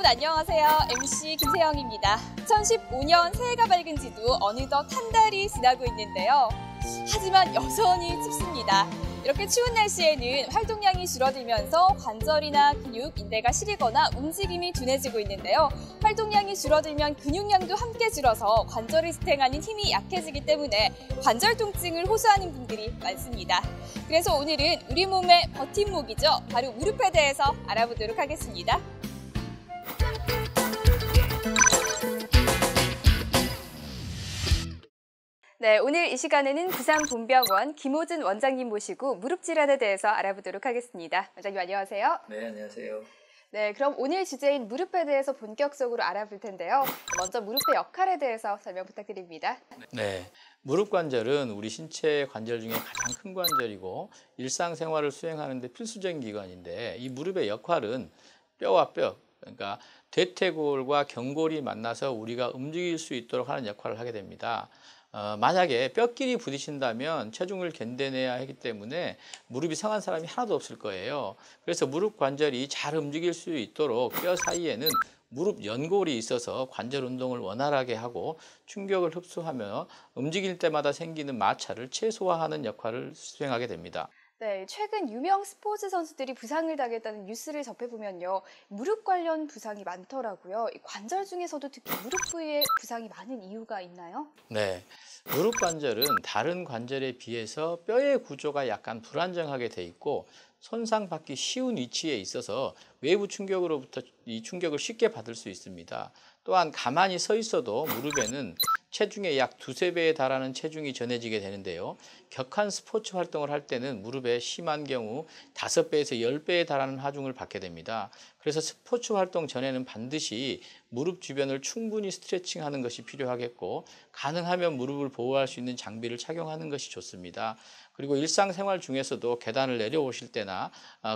안녕하세요. MC 김세영입니다. 2015년 새해가 밝은 지도 어느덧 한 달이 지나고 있는데요. 하지만 여전히 춥습니다. 이렇게 추운 날씨에는 활동량이 줄어들면서 관절이나 근육, 인대가 시리거나 움직임이 둔해지고 있는데요. 활동량이 줄어들면 근육량도 함께 줄어서 관절을 지탱하는 힘이 약해지기 때문에 관절 통증을 호소하는 분들이 많습니다. 그래서 오늘은 우리 몸의 버팀목이죠. 바로 무릎에 대해서 알아보도록 하겠습니다. 네, 오늘 이 시간에는 부산본병원 김호준 원장님 모시고 무릎 질환에 대해서 알아보도록 하겠습니다. 원장님 안녕하세요. 네, 안녕하세요. 네, 그럼 오늘 주제인 무릎에 대해서 본격적으로 알아볼 텐데요. 먼저 무릎의 역할에 대해서 설명 부탁드립니다. 네, 무릎 관절은 우리 신체 관절 중에 가장 큰 관절이고 일상생활을 수행하는 데 필수적인 기관인데 이 무릎의 역할은 뼈와 뼈, 그러니까 대퇴골과 경골이 만나서 우리가 움직일 수 있도록 하는 역할을 하게 됩니다. 만약에 뼈끼리 부딪힌다면 체중을 견뎌내야 하기 때문에 무릎이 상한 사람이 하나도 없을 거예요. 그래서 무릎 관절이 잘 움직일 수 있도록 뼈 사이에는 무릎 연골이 있어서 관절 운동을 원활하게 하고 충격을 흡수하며 움직일 때마다 생기는 마찰을 최소화하는 역할을 수행하게 됩니다. 네, 최근 유명 스포츠 선수들이 부상을 당했다는 뉴스를 접해보면요. 무릎 관련 부상이 많더라고요. 관절 중에서도 특히 무릎 부위에 부상이 많은 이유가 있나요? 네, 무릎 관절은 다른 관절에 비해서 뼈의 구조가 약간 불안정하게 돼 있고 손상받기 쉬운 위치에 있어서 외부 충격으로부터 이 충격을 쉽게 받을 수 있습니다. 또한 가만히 서 있어도 무릎에는 체중의 약 두세 배에 달하는 체중이 전해지게 되는데요. 격한 스포츠 활동을 할 때는 무릎에 심한 경우 5배에서 10배에 달하는 하중을 받게 됩니다. 그래서 스포츠 활동 전에는 반드시 무릎 주변을 충분히 스트레칭하는 것이 필요하겠고 가능하면 무릎을 보호할 수 있는 장비를 착용하는 것이 좋습니다. 그리고 일상생활 중에서도 계단을 내려오실 때나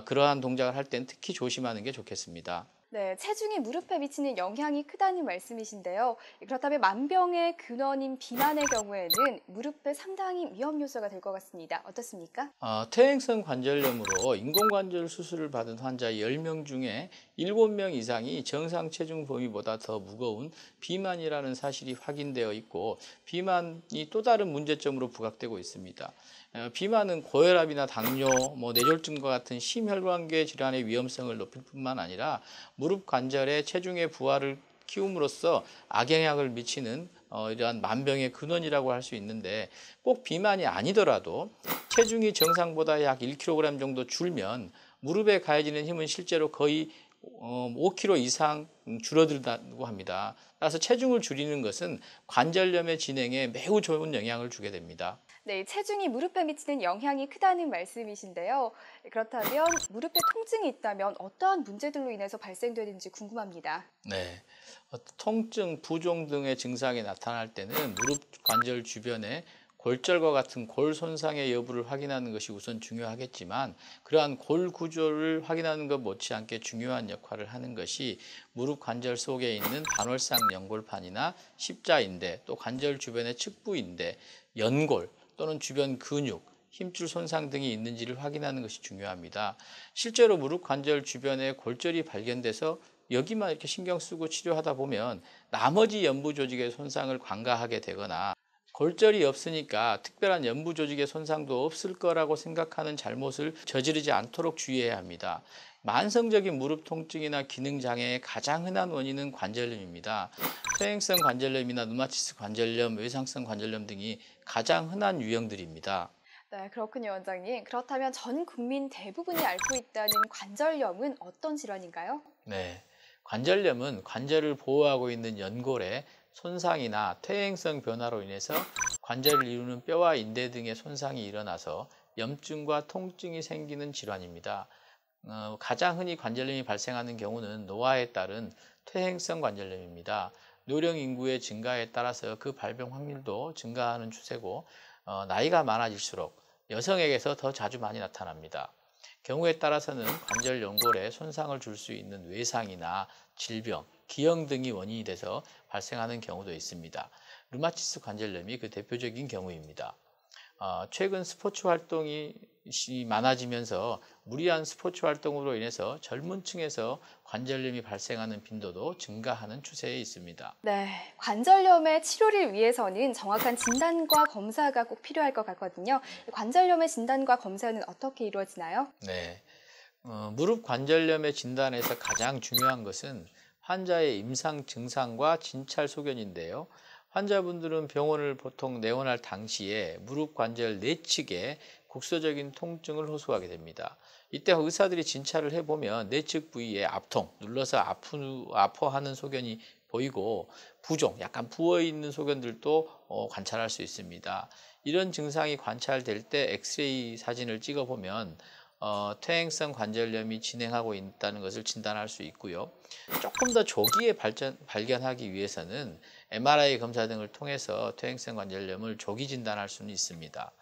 그러한 동작을 할 때는 특히 조심하는 게 좋겠습니다. 네, 체중이 무릎에 미치는 영향이 크다는 말씀이신데요. 그렇다면 만병의 근원인 비만의 경우에는 무릎에 상당히 위험 요소가 될 것 같습니다. 어떻습니까? 퇴행성 관절염으로 인공관절 수술을 받은 환자 10명 중에 7명 이상이 정상 체중 범위보다 더 무거운 비만이라는 사실이 확인되어 있고 비만이 또 다른 문제점으로 부각되고 있습니다. 비만은 고혈압이나 당뇨, 뇌졸중과 같은 심혈관계 질환의 위험성을 높일 뿐만 아니라 무릎 관절의 체중의 부하를 키움으로써 악영향을 미치는 이러한 만병의 근원이라고 할 수 있는데 꼭 비만이 아니더라도 체중이 정상보다 약 1kg 정도 줄면 무릎에 가해지는 힘은 실제로 거의 5kg 이상 줄어들다고 합니다. 따라서 체중을 줄이는 것은 관절염의 진행에 매우 좋은 영향을 주게 됩니다. 네, 체중이 무릎에 미치는 영향이 크다는 말씀이신데요. 그렇다면 무릎에 통증이 있다면 어떠한 문제들로 인해서 발생되는지 궁금합니다. 네, 통증, 부종 등의 증상이 나타날 때는 무릎 관절 주변에 골절과 같은 골 손상의 여부를 확인하는 것이 우선 중요하겠지만 그러한 골 구조를 확인하는 것 못지않게 중요한 역할을 하는 것이 무릎 관절 속에 있는 반월상 연골판이나 십자인대, 또 관절 주변의 측부인대, 연골 또는 주변 근육, 힘줄 손상 등이 있는지를 확인하는 것이 중요합니다. 실제로 무릎 관절 주변에 골절이 발견돼서 여기만 이렇게 신경 쓰고 치료하다 보면 나머지 연부 조직의 손상을 관가하게 되거나 골절이 없으니까 특별한 연부 조직의 손상도 없을 거라고 생각하는 잘못을 저지르지 않도록 주의해야 합니다. 만성적인 무릎 통증이나 기능장애의 가장 흔한 원인은 관절염입니다. 퇴행성 관절염이나 류마티스 관절염, 외상성 관절염 등이 가장 흔한 유형들입니다. 네, 그렇군요, 원장님. 그렇다면 전 국민 대부분이 앓고 있다는 관절염은 어떤 질환인가요? 네, 관절염은 관절을 보호하고 있는 연골의 손상이나 퇴행성 변화로 인해서 관절을 이루는 뼈와 인대 등의 손상이 일어나서 염증과 통증이 생기는 질환입니다. 가장 흔히 관절염이 발생하는 경우는 노화에 따른 퇴행성 관절염입니다. 노령 인구의 증가에 따라서 그 발병 확률도 증가하는 추세고 나이가 많아질수록 여성에게서 더 자주 많이 나타납니다. 경우에 따라서는 관절 연골에 손상을 줄 수 있는 외상이나 질병, 기형 등이 원인이 돼서 발생하는 경우도 있습니다. 류마티스 관절염이 그 대표적인 경우입니다. 최근 스포츠 활동이 많아지면서 무리한 스포츠 활동으로 인해서 젊은 층에서 관절염이 발생하는 빈도도 증가하는 추세에 있습니다. 네, 관절염의 치료를 위해서는 정확한 진단과 검사가 꼭 필요할 것 같거든요. 관절염의 진단과 검사는 어떻게 이루어지나요? 네, 무릎 관절염의 진단에서 가장 중요한 것은 환자의 임상 증상과 진찰 소견인데요. 환자분들은 병원을 보통 내원할 당시에 무릎 관절 내측에 국소적인 통증을 호소하게 됩니다. 이때 의사들이 진찰을 해보면 내측 부위에 압통, 눌러서 아파하는 소견이 보이고 부종, 약간 부어있는 소견들도 관찰할 수 있습니다. 이런 증상이 관찰될 때 엑스레이 사진을 찍어보면 퇴행성 관절염이 진행하고 있다는 것을 진단할 수 있고요. 조금 더 조기에 발견하기 위해서는 MRI 검사 등을 통해서 퇴행성 관절염을 조기 진단할 수는 있습니다.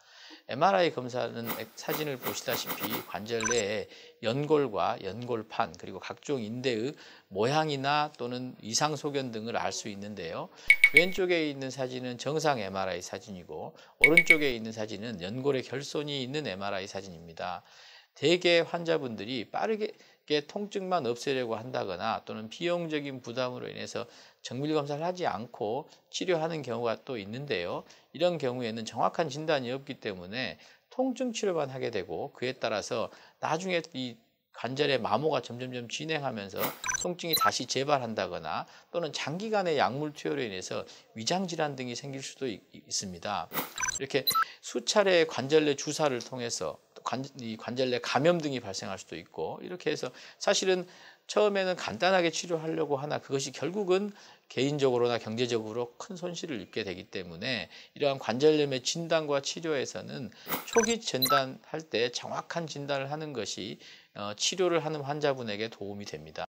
MRI 검사는 사진을 보시다시피 관절 내에 연골과 연골판 그리고 각종 인대의 모양이나 또는 이상 소견 등을 알 수 있는데요. 왼쪽에 있는 사진은 정상 MRI 사진이고 오른쪽에 있는 사진은 연골의 결손이 있는 MRI 사진입니다. 대개 환자분들이 빠르게 통증만 없애려고 한다거나 또는 비용적인 부담으로 인해서 정밀 검사를 하지 않고 치료하는 경우가 또 있는데요. 이런 경우에는 정확한 진단이 없기 때문에 통증 치료만 하게 되고 그에 따라서 나중에 이 관절의 마모가 점점점 진행하면서 통증이 다시 재발한다거나 또는 장기간의 약물 투여로 인해서 위장 질환 등이 생길 수도 있습니다. 이렇게 수차례 관절내 주사를 통해서 이 관절내 감염 등이 발생할 수도 있고 이렇게 해서 사실은 처음에는 간단하게 치료하려고 하나 그것이 결국은 개인적으로나 경제적으로 큰 손실을 입게 되기 때문에 이러한 관절염의 진단과 치료에서는 초기 진단할 때 정확한 진단을 하는 것이 치료를 하는 환자분에게 도움이 됩니다.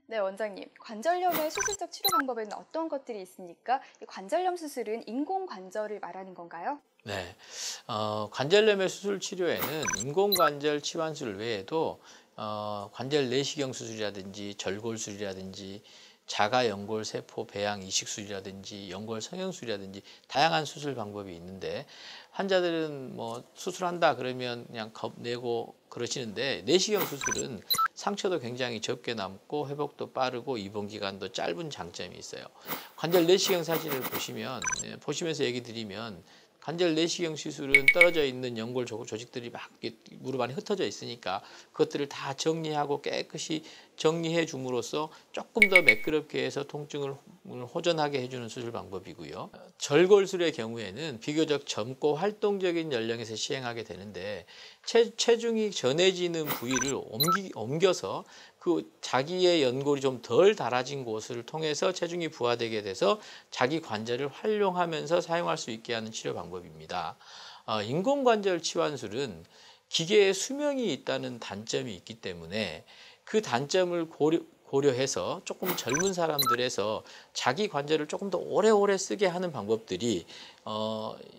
네, 원장님. 관절염의 수술적 치료 방법에는 어떤 것들이 있습니까? 이 관절염 수술은 인공관절을 말하는 건가요? 네, 관절염의 수술 치료에는 인공관절 치환술 외에도 관절 내시경 수술이라든지 절골술이라든지 자가 연골 세포 배양 이식술이라든지 연골 성형술이라든지 다양한 수술 방법이 있는데 환자들은 뭐 수술한다 그러면 그냥 겁내고 그러시는데 내시경 수술은 상처도 굉장히 적게 남고 회복도 빠르고 입원 기간도 짧은 장점이 있어요. 관절 내시경 사진을 보시면서 얘기 드리면 관절 내시경 시술은 떨어져 있는 연골 조직들이 막 무릎 안에 흩어져 있으니까 그것들을 다 정리하고 깨끗이 정리해 줌으로써 조금 더 매끄럽게 해서 통증을 호전하게 해주는 수술 방법이고요. 절골술의 경우에는 비교적 젊고 활동적인 연령에서 시행하게 되는데 체중이 전해지는 부위를 옮겨서 그 자기의 연골이 좀 덜 닳아진 곳을 통해서 체중이 부하되게 돼서 자기 관절을 활용하면서 사용할 수 있게 하는 치료 방법입니다. 인공관절 치환술은 기계의 수명이 있다는 단점이 있기 때문에 그 단점을 고려해서 조금 젊은 사람들에서 자기 관절을 조금 더 오래오래 쓰게 하는 방법들이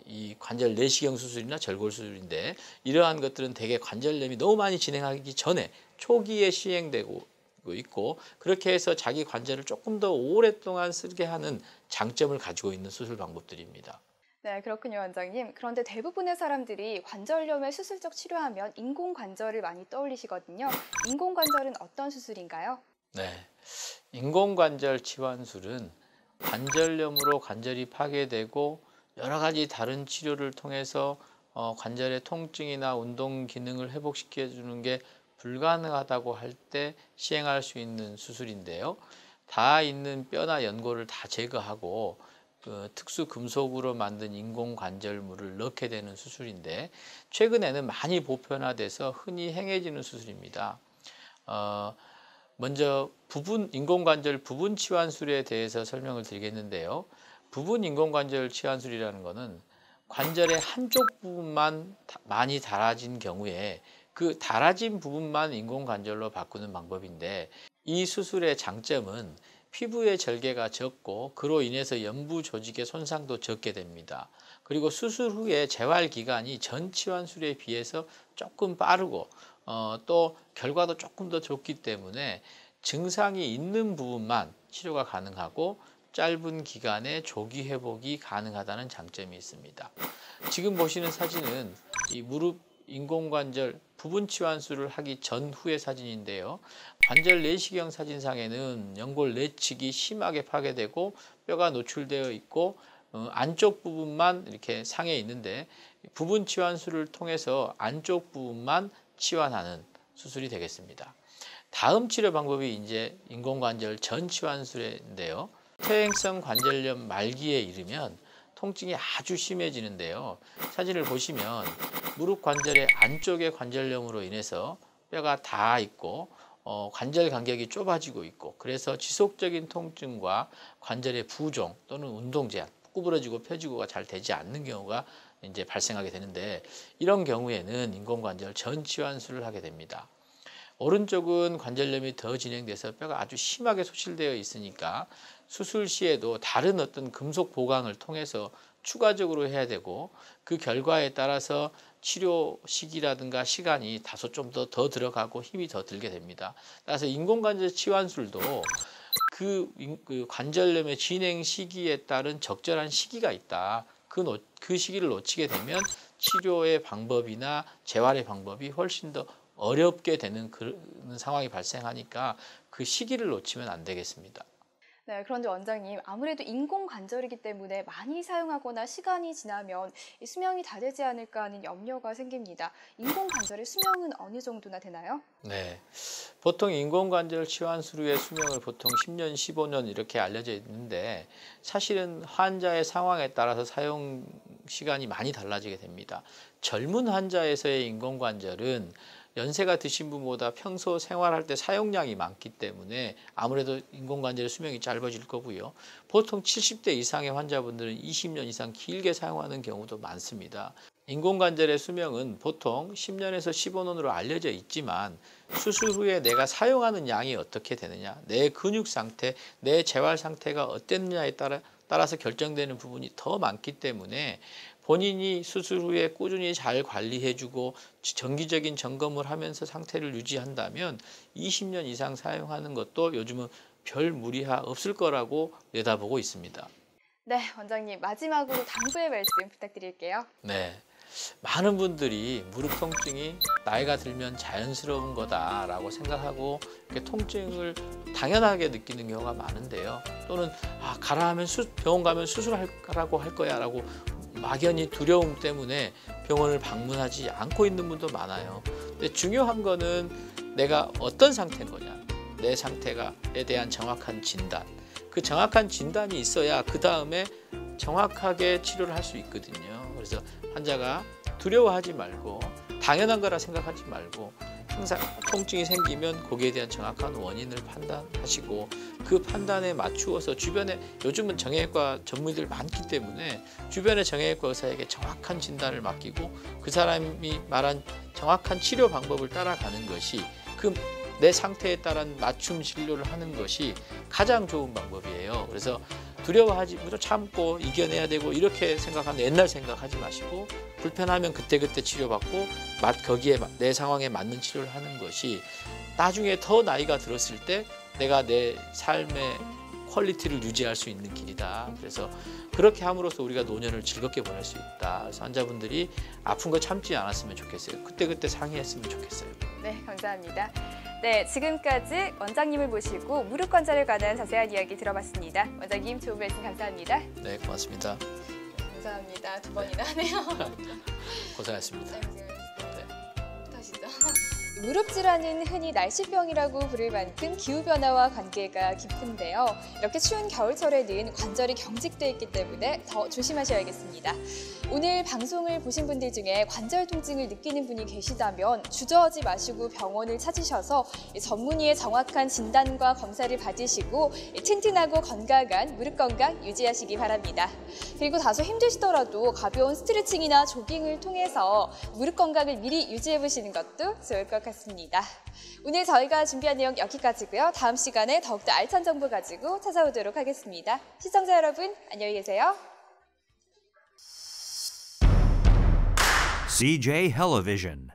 이 관절 내시경 수술이나 절골 수술인데 이러한 것들은 대개 관절염이 너무 많이 진행하기 전에 초기에 시행되고 있고 그렇게 해서 자기 관절을 조금 더 오랫동안 쓰게 하는 장점을 가지고 있는 수술 방법들입니다. 네, 그렇군요, 원장님. 그런데 대부분의 사람들이 관절염의 수술적 치료하면 인공관절을 많이 떠올리시거든요. 인공관절은 어떤 수술인가요? 네, 인공관절 치환술은 관절염으로 관절이 파괴되고 여러 가지 다른 치료를 통해서 관절의 통증이나 운동 기능을 회복시켜 주는 게 불가능하다고 할 때 시행할 수 있는 수술인데요. 다 있는 뼈나 연골을 다 제거하고 그 특수 금속으로 만든 인공관절물을 넣게 되는 수술인데 최근에는 많이 보편화돼서 흔히 행해지는 수술입니다. 먼저 인공관절 부분 치환술에 대해서 설명을 드리겠는데요. 부분 인공관절 치환술이라는 것은 관절의 한쪽 부분만 많이 닳아진 경우에 그 닳아진 부분만 인공관절로 바꾸는 방법인데 이 수술의 장점은 피부의 절개가 적고 그로 인해서 연부 조직의 손상도 적게 됩니다. 그리고 수술 후에 재활 기간이 전 치환술에 비해서 조금 빠르고 또 결과도 조금 더 좋기 때문에 증상이 있는 부분만 치료가 가능하고 짧은 기간에 조기 회복이 가능하다는 장점이 있습니다. 지금 보시는 사진은 이 무릎 인공관절 부분 치환술을 하기 전후의 사진인데요. 관절 내시경 사진상에는 연골 내측이 심하게 파괴되고 뼈가 노출되어 있고 안쪽 부분만 이렇게 상해 있는데 부분 치환술을 통해서 안쪽 부분만 치환하는 수술이 되겠습니다. 다음 치료 방법이 이제 인공관절 전 치환술인데요. 퇴행성 관절염 말기에 이르면 통증이 아주 심해지는데요. 사진을 보시면 무릎 관절의 안쪽의 관절염으로 인해서 뼈가 닿아 있고 관절 간격이 좁아지고 있고 그래서 지속적인 통증과 관절의 부종 또는 운동 제한, 구부러지고 펴지고가 잘 되지 않는 경우가 이제 발생하게 되는데 이런 경우에는 인공관절 전 치환술을 하게 됩니다. 오른쪽은 관절염이 더 진행돼서 뼈가 아주 심하게 소실되어 있으니까 수술 시에도 다른 어떤 금속 보강을 통해서 추가적으로 해야 되고 그 결과에 따라서 치료 시기라든가 시간이 다소 좀 더 들어가고 힘이 더 들게 됩니다. 따라서 인공관절 치환술도 그 관절염의 진행 시기에 따른 적절한 시기가 있다. 그 시기를 놓치게 되면 치료의 방법이나 재활의 방법이 훨씬 더 어렵게 되는 그런 상황이 발생하니까 그 시기를 놓치면 안 되겠습니다. 네, 그런데 원장님, 아무래도 인공관절이기 때문에 많이 사용하거나 시간이 지나면 수명이 다 되지 않을까 하는 염려가 생깁니다. 인공관절의 수명은 어느 정도나 되나요? 네, 보통 인공관절 치환술의 수명을 보통 10년, 15년 이렇게 알려져 있는데 사실은 환자의 상황에 따라서 사용 시간이 많이 달라지게 됩니다. 젊은 환자에서의 인공관절은 연세가 드신 분보다 평소 생활할 때 사용량이 많기 때문에 아무래도 인공관절의 수명이 짧아질 거고요. 보통 70대 이상의 환자분들은 20년 이상 길게 사용하는 경우도 많습니다. 인공관절의 수명은 보통 10년에서 15년으로 알려져 있지만 수술 후에 내가 사용하는 양이 어떻게 되느냐, 내 근육 상태, 내 재활 상태가 어땠느냐에 따라서 결정되는 부분이 더 많기 때문에 본인이 수술 후에 꾸준히 잘 관리해주고 정기적인 점검을 하면서 상태를 유지한다면 20년 이상 사용하는 것도 요즘은 별 무리가 없을 거라고 내다보고 있습니다. 네, 원장님 마지막으로 당부의 말씀 부탁드릴게요. 네, 많은 분들이 무릎 통증이 나이가 들면 자연스러운 거다라고 생각하고 이렇게 통증을 당연하게 느끼는 경우가 많은데요. 또는 가라 하면 병원 가면 수술하라고 할 거야 라고 막연히 두려움 때문에 병원을 방문하지 않고 있는 분도 많아요. 근데 중요한 거는 내가 어떤 상태인 거냐, 내 상태에 대한 정확한 진단, 그 정확한 진단이 있어야 그 다음에 정확하게 치료를 할 수 있거든요. 그래서 환자가 두려워하지 말고 당연한 거라 생각하지 말고 항상 통증이 생기면 거기에 대한 정확한 원인을 판단하시고 그 판단에 맞추어서 주변에 요즘은 정형외과 전문의들 많기 때문에 주변의 정형외과 의사에게 정확한 진단을 맡기고 그 사람이 말한 정확한 치료 방법을 따라가는 것이 내 상태에 따른 맞춤 진료를 하는 것이 가장 좋은 방법이에요. 그래서 두려워하지 무조건 참고 이겨내야 되고 이렇게 생각하는 옛날 생각하지 마시고 불편하면 그때그때 치료받고 거기에 내 상황에 맞는 치료를 하는 것이 나중에 더 나이가 들었을 때 내가 내 삶의 퀄리티를 유지할 수 있는 길이다. 그래서 그렇게 함으로써 우리가 노년을 즐겁게 보낼 수 있다. 그래서 환자분들이 아픈 거 참지 않았으면 좋겠어요. 그때그때 상의했으면 좋겠어요. 네, 감사합니다. 네, 지금까지 원장님을 모시고 무릎 관절에 관한 자세한 이야기 들어봤습니다. 원장님 좋은 말씀 감사합니다. 네, 고맙습니다. 감사합니다. 두 번이나 하네요. 고생하셨습니다. 다시죠. 무릎 질환은 흔히 날씨병이라고 부를 만큼 기후변화와 관계가 깊은데요. 이렇게 추운 겨울철에는 관절이 경직돼 있기 때문에 더 조심하셔야겠습니다. 오늘 방송을 보신 분들 중에 관절 통증을 느끼는 분이 계시다면 주저하지 마시고 병원을 찾으셔서 전문의의 정확한 진단과 검사를 받으시고 튼튼하고 건강한 무릎 건강 유지하시기 바랍니다. 그리고 다소 힘드시더라도 가벼운 스트레칭이나 조깅을 통해서 무릎 건강을 미리 유지해 보시는 것도 좋을 것 같습니다. 오늘 저희가 준비한 내용 여기까지고요. 다음 시간에 더욱더 알찬 정보 가지고 찾아오도록 하겠습니다. 시청자 여러분, 안녕히 계세요. CJ Television.